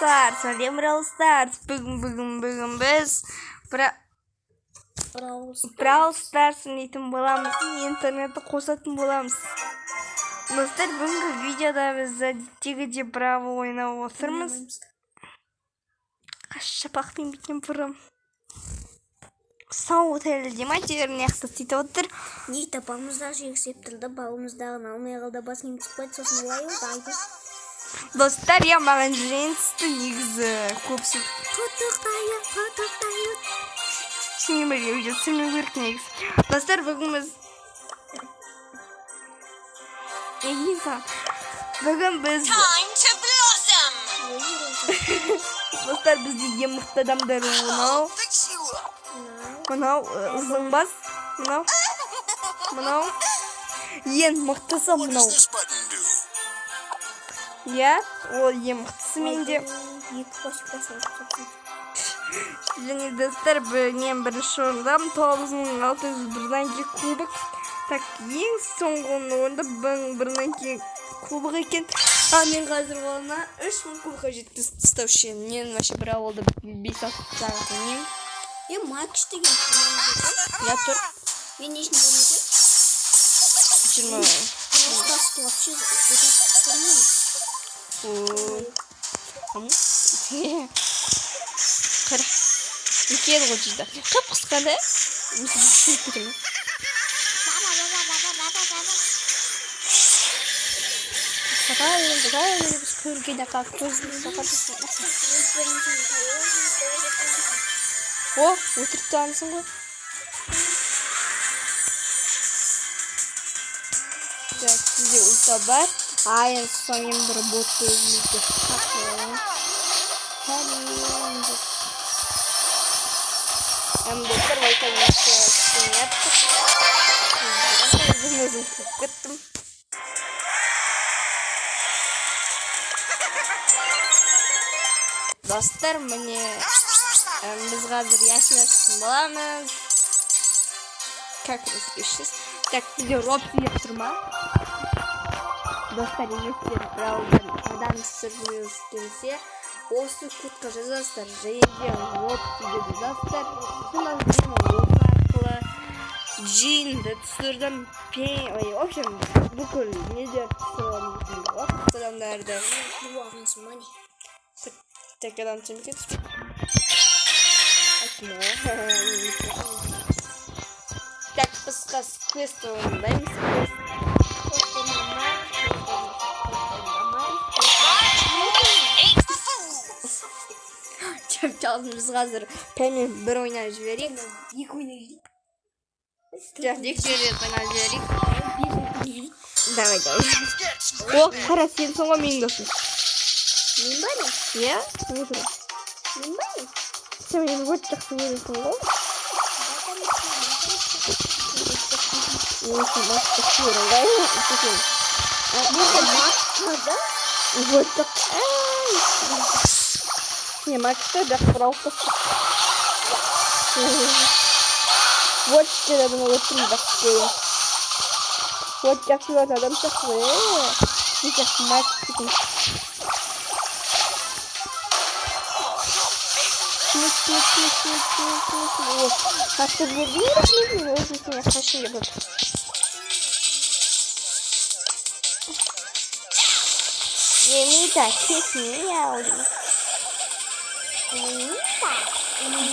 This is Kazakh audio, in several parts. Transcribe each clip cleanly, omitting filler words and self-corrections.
Stars. Сәлем Brawl Stars. Бүгін біз Brawl Stars дейтін боламыз. Интернетті қосатын боламыз. Достар, бүгінгі видеода біз әдеттегідей Brawl ойнап отырмыз. Шапақпен біткен бұрым. Сау отелі демайтеріне әқсатыйты отыр. Не тапамызда жексеп тұрды, балымыздағын алмай қалда бас немтіп қойды, сосын олай олдайды. Достар, я маған женсті негізі көпсі. Құттықтайы. Сене бірге видео түсірмеу керек негіз. Достар, бүгін біз Достар, бізде ең мықты адамдар мынау ызыңбас, мынау ең мықтысы мынау. Я, ол ең мықтысы менде. Және достар, мен бірінші орындам 9601 кубок. Так, ең соңғы орында бірінен кейін кубок екен. Мен қазір олына 3000 кубокқа жеткіз тұстаушы. Мен вообще бір ауылды 5 сағат ойнайым. Макс деген. Я тұр. Мен нешін көрмеді? 20. Просто вообще Қара. Екеді ғой жейді. Қап қысқанда. Мысалы шүріп кетемін. Сағай біз көргені қақ көзді сағады. О, өтіріп танысың ғой. Так, сізде ұлта бар. Айын соңын бір ботты өзімізді қақылайын. Достар, байқай өткен еттік. Өзім көп кеттім. Достар, міне біз қазір яшын боламыз. Как разбешіз? Так, бізде Робси еп тұрма. Достар, егер Браулдан адам түсіргіңіз келсе, осы кодқа жазасыздар. Және Робси деді достар. Сонан кейін осы арқылы джинді түсірдім. В общем, бүкіл недер түсірдім. Адамдарды. Так, адам темке түспей. Так, біз қас квесті орындаймыз. Чалдым, біз қазір пәмен бір ойнап жіберейік. Екі ойнап жіберейік. Жоқ, екі ойнап жіберейік. Давай. О, қара, сен соңға менің досым. Мен ба не? Иә, отыр. Мен ба не? Сен мені өте жақсы көресің ғой. Вот так. Не, Макс-то да, просто. Вот что я думала, вот так. Вот как сюда там такое. Сейчас Макс. А что будет? Я хочу ебать. Енита, честно,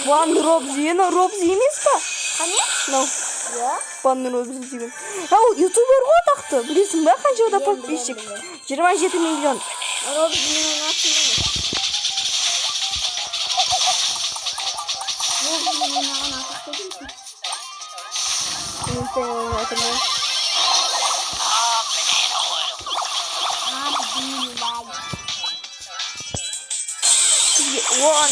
Ван Робзи емес па? Қане? Нау. Ван Робзи деген. Ау, ютубер ғой тақты. Білесің ба, қанша ода подписчик? 27 миллион. Робзи менің атым ба не? Робзи менің атым Вау.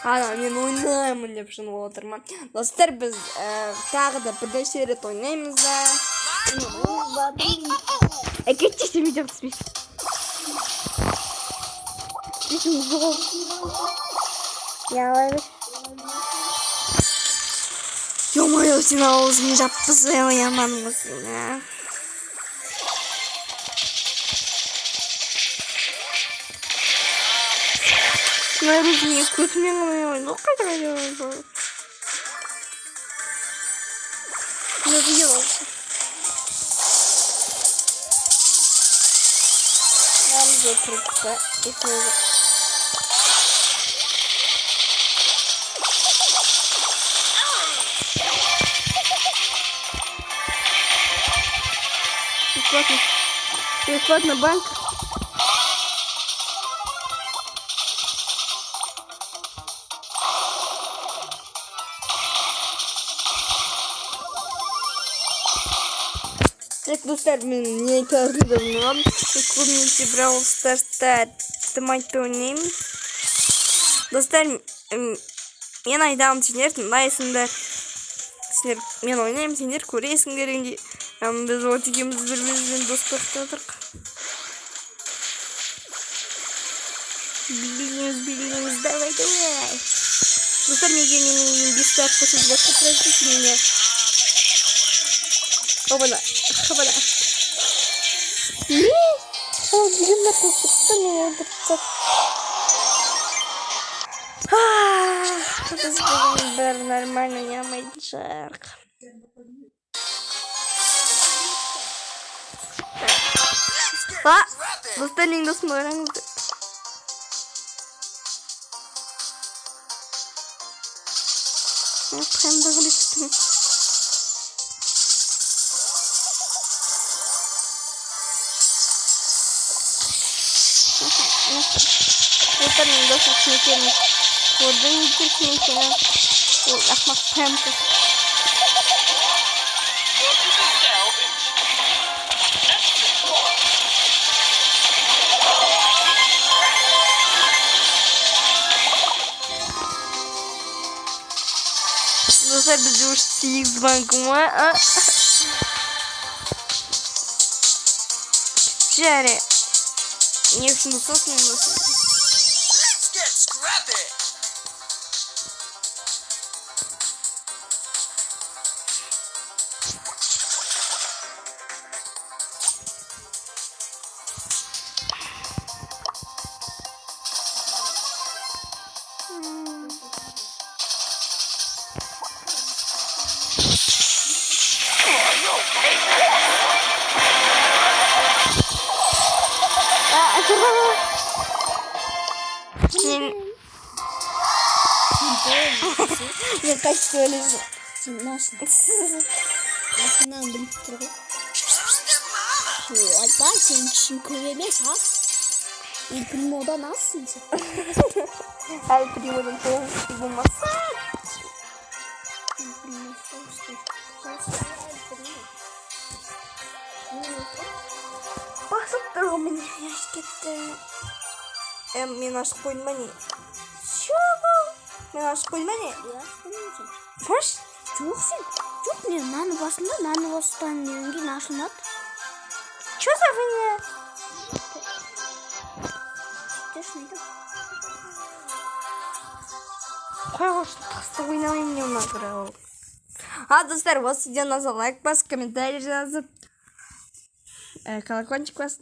Ана, мен ойнаймын деп шын отырмын. Достар, біз тағы да бірнеше рет ойнаймыз да. Кетші видео түсмеш. Ё-моё, сен аузын жаппысың, яманмысың, а? Наружу көзімен ғана, ну қайда қайда. Не въелся. Нам закрыться и снова. Бесплатно банк. Так, достар, мен не көрдім, көбінесе Brawl Stars'та тымайтты ойнаймын. Достар, мен айтамын сендер, тыңдайсыңдар. Сендер, мен ойнаймын, сендер көресіңдер енді. Біз от екеуміз бір-бірімізбен достықта отырық. Билейміз, давай. Достар, менің бестар қосыз басқа практики меня. Хабана. Не? Ол бүгін напылпытты мен өндіртсек. Біз бүгін бір нормально ямайды жарқ. Достар, ең досым ойраңызды. Қайымда ғылеттім. Достар, мен досым кінекені көрдің егер кінекені. Ол ақмақ пәмкі. Достар, бізде уж 8 банкым var. Жаре. Не үшін досың досың. Я качество лежу. Yakından bilip durdu. Alper senin kişin kuvveme sas. İlk gün oda nasılsın sen? El primo'dan tohum bulmazsa. Basıp durun beni. Yaş gitti. Men aşık koydum beni. Men aşık koydum beni. Hoş. Жоқсың. Жоқ, мен наны басында, наны бастан дегенге ашылмады. Чё за хуйня? Қойғыш, тақсты ойнамайын не ұнап бірау. Достар, осы видеоңызға лайк басып, комментарий жазып, колокольчик басып.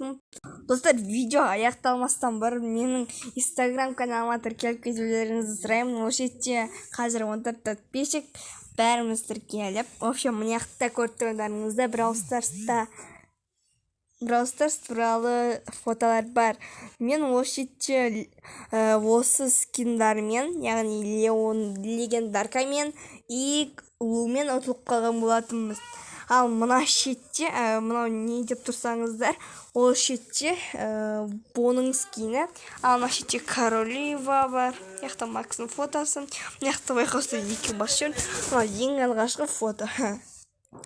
Достар, видео аяқталмастан бұрын менің инстаграм каналыма тіркеліп кетулеріңізді сұраймын. Ол жерде қазір 14 подписчик. Бәріміз тіркеліп. В общем, мына жақта көріп тұрғандарыңызда Brawl Stars туралы фотолар бар. Мен осы жерде осы скиндармен, яғни Леон легендаркамен и Лумен ұтылып қалған болатынбыз. Ал мына шетте, мынау не деп тұрсаңыздар, ол шетте Боның скині. Ал мына шетте Королева бар. Яқта Максың фотосы. Яқта байқаусы екі басшын. Мына ең алғашқы фото.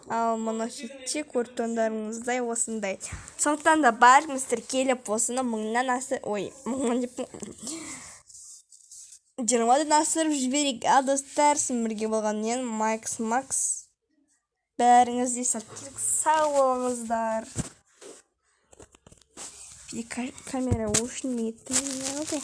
Ал мына шетте көртондарыңыздай осындай. Сондықтан да барыңыз тіркеліп осыны 1000-нан асыр... Ой, 1000 деп... 20-дан асырып жіберейік. Ал достар, бірге болған мен Макс. Бәріңізде сәттілік, сау болыңыздар. И камера уж не имеет, не